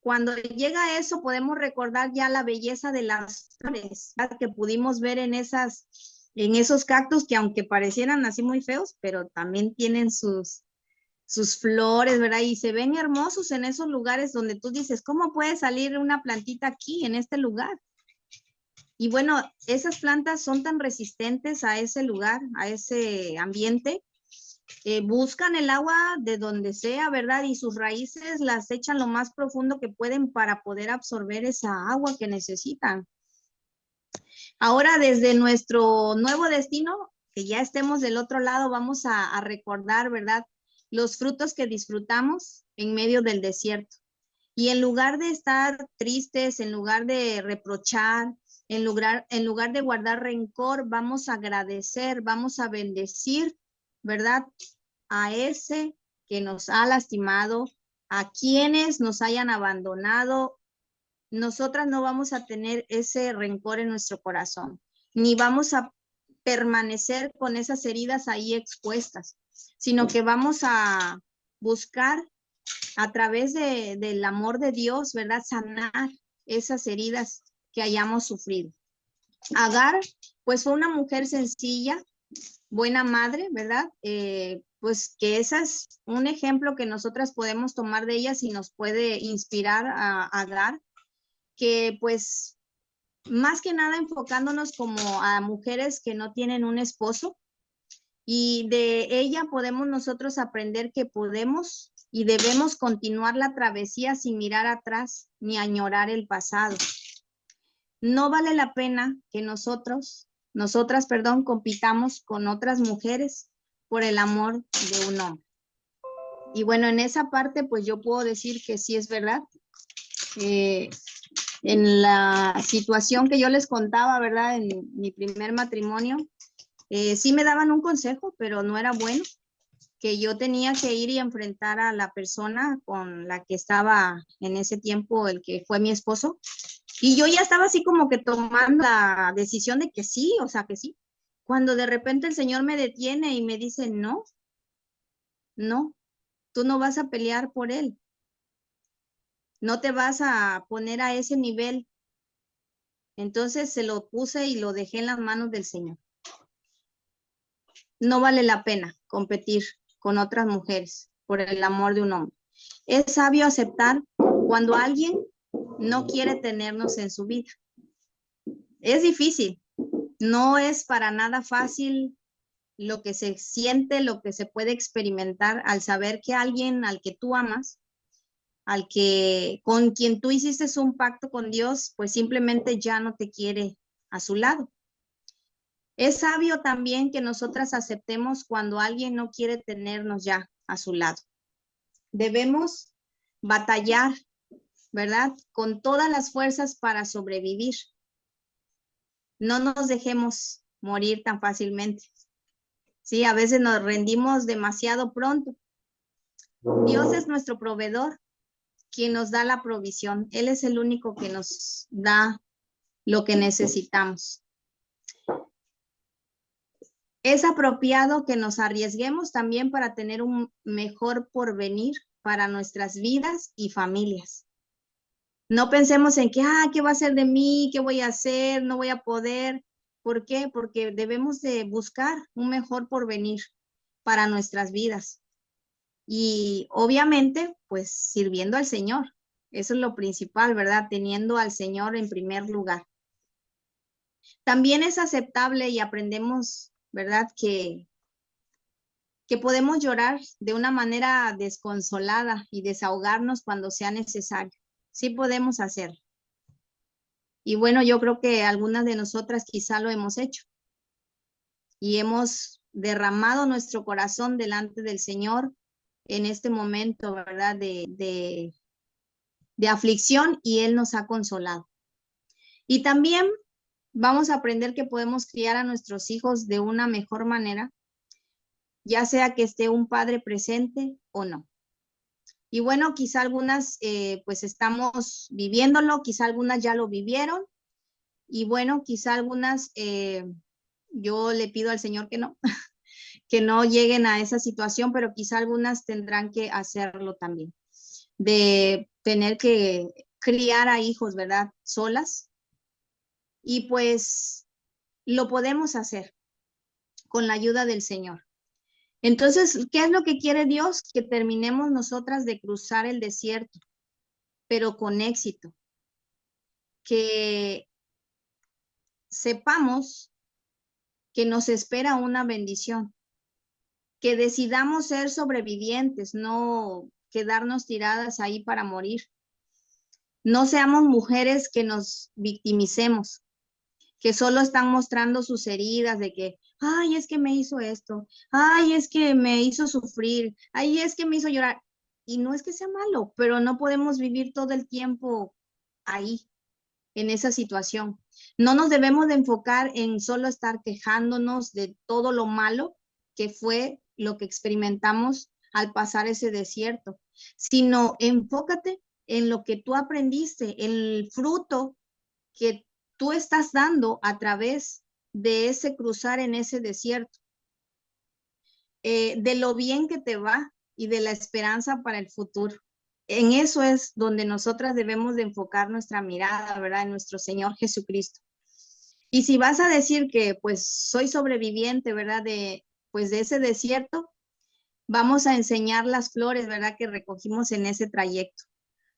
cuando llega eso, podemos recordar ya la belleza de las flores, ¿verdad? Que pudimos ver en esos cactus que aunque parecieran así muy feos, pero también tienen sus flores, ¿verdad? Y se ven hermosos en esos lugares donde tú dices, ¿cómo puede salir una plantita aquí, en este lugar? Y bueno, esas plantas son tan resistentes a ese lugar, a ese ambiente. Buscan el agua de donde sea, ¿verdad? Y sus raíces las echan lo más profundo que pueden para poder absorber esa agua que necesitan. Ahora, desde nuestro nuevo destino, que ya estemos del otro lado, vamos a recordar, ¿verdad? Los frutos que disfrutamos en medio del desierto. Y en lugar de estar tristes, en lugar de reprochar, en lugar de guardar rencor, vamos a agradecer, vamos a bendecir, ¿verdad? A ese que nos ha lastimado, a quienes nos hayan abandonado. Nosotras no vamos a tener ese rencor en nuestro corazón, ni vamos a permanecer con esas heridas ahí expuestas, sino que vamos a buscar a través del amor de Dios, ¿verdad? Sanar esas heridas que hayamos sufrido. Agar, pues fue una mujer sencilla, buena madre, ¿verdad? Pues que ese es un ejemplo que nosotras podemos tomar de ella y nos puede inspirar a Agar, que pues más que nada enfocándonos como a mujeres que no tienen un esposo, y de ella podemos nosotros aprender que podemos y debemos continuar la travesía sin mirar atrás ni añorar el pasado. No vale la pena que nosotras, compitamos con otras mujeres por el amor de un hombre. Y bueno, en esa parte, pues yo puedo decir que sí es verdad. En la situación que yo les contaba, ¿verdad? En mi primer matrimonio, sí me daban un consejo, pero no era bueno, que yo tenía que ir y enfrentar a la persona con la que estaba en ese tiempo, el que fue mi esposo. Y yo ya estaba así como que tomando la decisión de que sí, o sea, que sí. Cuando de repente el Señor me detiene y me dice, no, no, tú no vas a pelear por él. No te vas a poner a ese nivel. Entonces se lo puse y lo dejé en las manos del Señor. No vale la pena competir con otras mujeres por el amor de un hombre. Es sabio aceptar cuando alguien no quiere tenernos en su vida. Es difícil, no es para nada fácil lo que se siente, lo que se puede experimentar al saber que alguien al que tú amas, con quien tú hiciste un pacto con Dios, pues simplemente ya no te quiere a su lado. Es sabio también que nosotras aceptemos cuando alguien no quiere tenernos ya a su lado. Debemos batallar, ¿verdad? Con todas las fuerzas para sobrevivir. No nos dejemos morir tan fácilmente. Sí, a veces nos rendimos demasiado pronto. Dios es nuestro proveedor, quien nos da la provisión. Él es el único que nos da lo que necesitamos. Es apropiado que nos arriesguemos también para tener un mejor porvenir para nuestras vidas y familias. No pensemos en que, ¿qué va a ser de mí? ¿Qué voy a hacer? No voy a poder. ¿Por qué? Porque debemos de buscar un mejor porvenir para nuestras vidas. Y obviamente, pues sirviendo al Señor. Eso es lo principal, ¿verdad? Teniendo al Señor en primer lugar. También es aceptable y aprendemos, ¿verdad? Que podemos llorar de una manera desconsolada y desahogarnos cuando sea necesario. Sí podemos hacerlo. Y bueno, yo creo que algunas de nosotras quizá lo hemos hecho y hemos derramado nuestro corazón delante del Señor en este momento, ¿verdad? De aflicción, y Él nos ha consolado. Y también vamos a aprender que podemos criar a nuestros hijos de una mejor manera, ya sea que esté un padre presente o no. Y bueno, quizá algunas pues estamos viviéndolo, quizá algunas ya lo vivieron, y bueno, quizá algunas yo le pido al Señor que no, que no lleguen a esa situación, pero quizá algunas tendrán que hacerlo también, de tener que criar a hijos, ¿verdad? Solas. Y pues lo podemos hacer con la ayuda del Señor. Entonces, ¿qué es lo que quiere Dios? Que terminemos nosotras de cruzar el desierto, pero con éxito. Que sepamos que nos espera una bendición. Que decidamos ser sobrevivientes, no quedarnos tiradas ahí para morir. No seamos mujeres que nos victimicemos, que solo están mostrando sus heridas de que, ay, es que me hizo esto, ay, es que me hizo sufrir, ay, es que me hizo llorar. Y no es que sea malo, pero no podemos vivir todo el tiempo ahí, en esa situación. No nos debemos de enfocar en solo estar quejándonos de todo lo malo que fue lo que experimentamos al pasar ese desierto, sino enfócate en lo que tú aprendiste, el fruto que tú estás dando a través de ese cruzar en ese desierto, de lo bien que te va y de la esperanza para el futuro. En eso es donde nosotras debemos de enfocar nuestra mirada, ¿verdad? En nuestro Señor Jesucristo. Y si vas a decir que pues soy sobreviviente, ¿verdad? Pues de ese desierto, vamos a enseñar las flores, ¿verdad? Que recogimos en ese trayecto,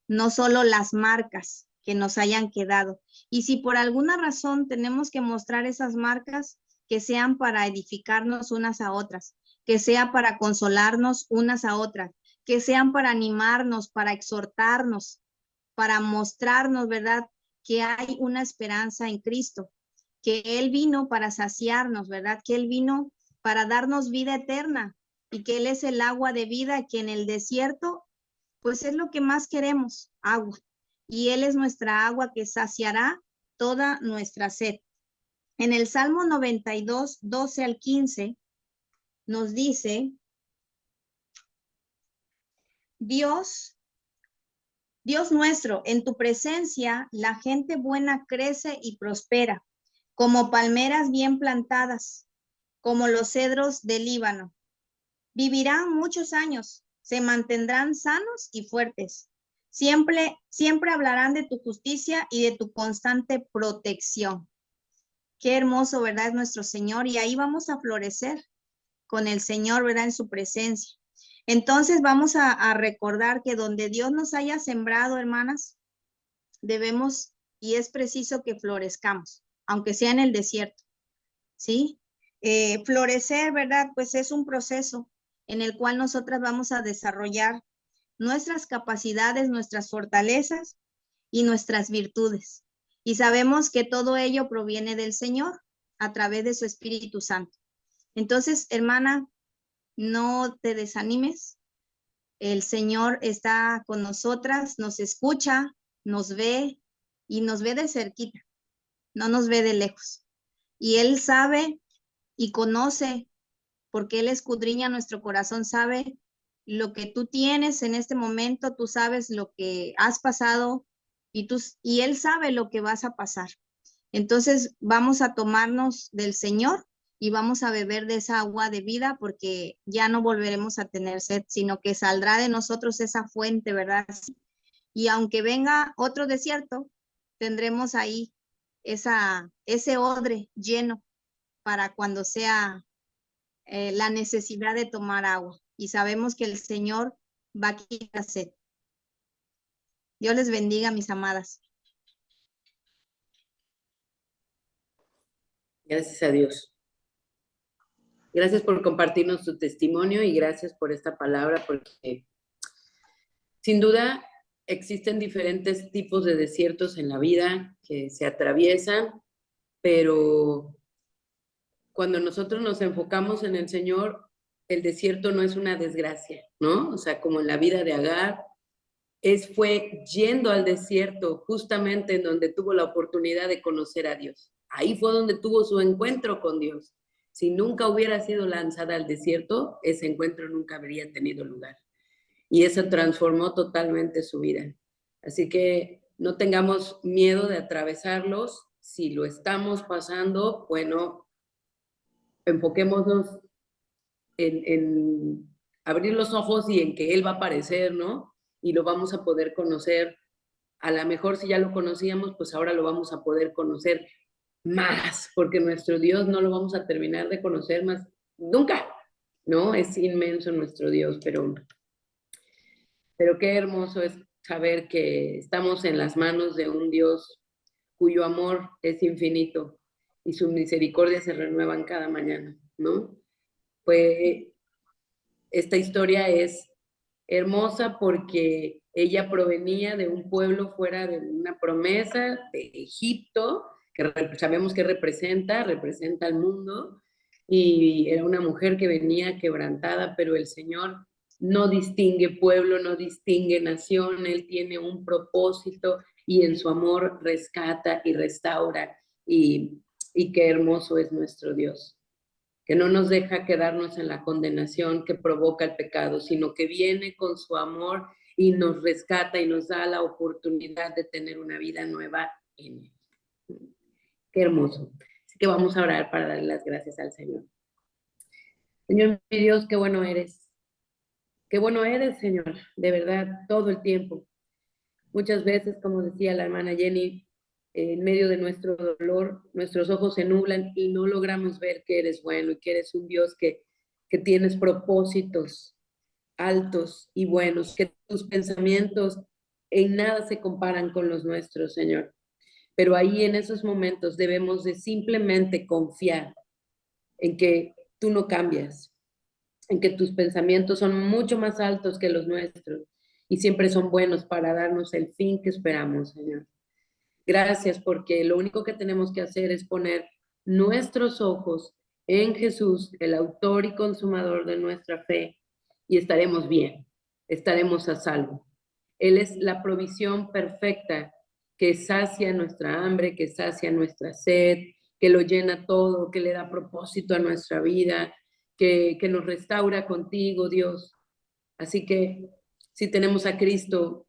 no solo las marcas que nos hayan quedado. Y si por alguna razón tenemos que mostrar esas marcas, que sean para edificarnos unas a otras, que sea para consolarnos unas a otras, que sean para animarnos, para exhortarnos, para mostrarnos, ¿verdad? Que hay una esperanza en Cristo, que Él vino para saciarnos, ¿verdad? Que Él vino para darnos vida eterna y que Él es el agua de vida, que en el desierto pues es lo que más queremos, agua. Y Él es nuestra agua que saciará toda nuestra sed. En el Salmo 92, 12 al 15, nos dice, Dios nuestro, en tu presencia la gente buena crece y prospera, como palmeras bien plantadas, como los cedros del Líbano. Vivirán muchos años, se mantendrán sanos y fuertes. Siempre hablarán de tu justicia y de tu constante protección. Qué hermoso, ¿verdad? Es nuestro Señor. Y ahí vamos a florecer con el Señor, ¿verdad? En su presencia. Entonces vamos a recordar que donde Dios nos haya sembrado, hermanas, debemos y es preciso que florezcamos, aunque sea en el desierto, ¿sí? Florecer, ¿verdad? Pues es un proceso en el cual nosotras vamos a desarrollar nuestras capacidades, nuestras fortalezas y nuestras virtudes. Y sabemos que todo ello proviene del Señor a través de su Espíritu Santo. Entonces, hermana, no te desanimes. El Señor está con nosotras, nos escucha, nos ve y nos ve de cerquita, no nos ve de lejos. Y Él sabe y conoce, porque Él escudriña nuestro corazón, sabe lo que tú tienes en este momento, tú sabes lo que has pasado y Él sabe lo que vas a pasar. Entonces vamos a tomarnos del Señor y vamos a beber de esa agua de vida porque ya no volveremos a tener sed, sino que saldrá de nosotros esa fuente, ¿verdad? Y aunque venga otro desierto, tendremos ahí ese odre lleno para cuando sea la necesidad de tomar agua. Y sabemos que el Señor va a quitar sed. Dios les bendiga, mis amadas. Gracias a Dios. Gracias por compartirnos tu testimonio y gracias por esta palabra, porque sin duda existen diferentes tipos de desiertos en la vida que se atraviesan, pero cuando nosotros nos enfocamos en el Señor, el desierto no es una desgracia, ¿no? O sea, como en la vida de Agar, fue yendo al desierto justamente en donde tuvo la oportunidad de conocer a Dios. Ahí fue donde tuvo su encuentro con Dios. Si nunca hubiera sido lanzada al desierto, ese encuentro nunca habría tenido lugar. Y eso transformó totalmente su vida. Así que no tengamos miedo de atravesarlos. Si lo estamos pasando, bueno, enfoquémonos en abrir los ojos y en que Él va a aparecer, ¿no? Y lo vamos a poder conocer. A lo mejor si ya lo conocíamos, pues ahora lo vamos a poder conocer más, porque nuestro Dios no lo vamos a terminar de conocer más nunca, ¿no? Es inmenso nuestro Dios, pero qué hermoso es saber que estamos en las manos de un Dios cuyo amor es infinito y su misericordia se renuevan cada mañana, ¿no? Pues esta historia es hermosa porque ella provenía de un pueblo fuera de una promesa de Egipto, que sabemos que representa al mundo, y era una mujer que venía quebrantada, pero el Señor no distingue pueblo, no distingue nación, Él tiene un propósito y en su amor rescata y restaura, y qué hermoso es nuestro Dios, que no nos deja quedarnos en la condenación que provoca el pecado, sino que viene con su amor y nos rescata y nos da la oportunidad de tener una vida nueva en Él. Qué hermoso. Así que vamos a orar para darle las gracias al Señor. Señor mi Dios, qué bueno eres. Qué bueno eres, Señor, de verdad, todo el tiempo. Muchas veces, como decía la hermana Jenny, en medio de nuestro dolor, nuestros ojos se nublan y no logramos ver que eres bueno y que eres un Dios que tienes propósitos altos y buenos, que tus pensamientos en nada se comparan con los nuestros, Señor. Pero ahí en esos momentos debemos de simplemente confiar en que tú no cambias, en que tus pensamientos son mucho más altos que los nuestros y siempre son buenos para darnos el fin que esperamos, Señor. Gracias porque lo único que tenemos que hacer es poner nuestros ojos en Jesús, el autor y consumador de nuestra fe, y estaremos bien, estaremos a salvo. Él es la provisión perfecta que sacia nuestra hambre, que sacia nuestra sed, que lo llena todo, que le da propósito a nuestra vida, que nos restaura contigo, Dios. Así que si tenemos a Cristo,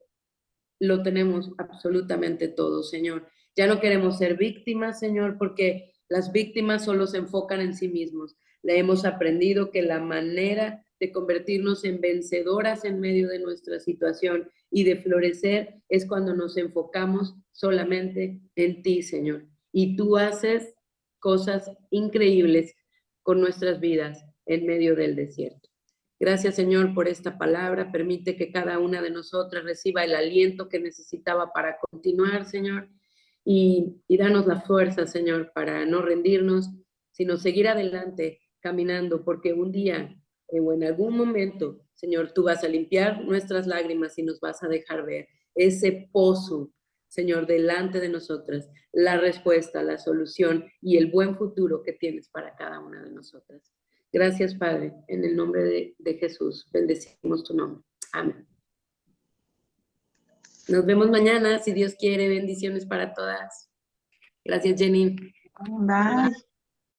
lo tenemos absolutamente todo, Señor. Ya no queremos ser víctimas, Señor, porque las víctimas solo se enfocan en sí mismos. Le hemos aprendido que la manera de convertirnos en vencedoras en medio de nuestra situación y de florecer es cuando nos enfocamos solamente en ti, Señor. Y tú haces cosas increíbles con nuestras vidas en medio del desierto. Gracias, Señor, por esta palabra. Permite que cada una de nosotras reciba el aliento que necesitaba para continuar, Señor. Y danos la fuerza, Señor, para no rendirnos, sino seguir adelante caminando, porque un día o en algún momento, Señor, tú vas a limpiar nuestras lágrimas y nos vas a dejar ver ese pozo, Señor, delante de nosotras, la respuesta, la solución y el buen futuro que tienes para cada una de nosotras. Gracias, Padre, en el nombre de Jesús, bendecimos tu nombre. Amén. Nos vemos mañana, si Dios quiere. Bendiciones para todas. Gracias, Jenny. Bye.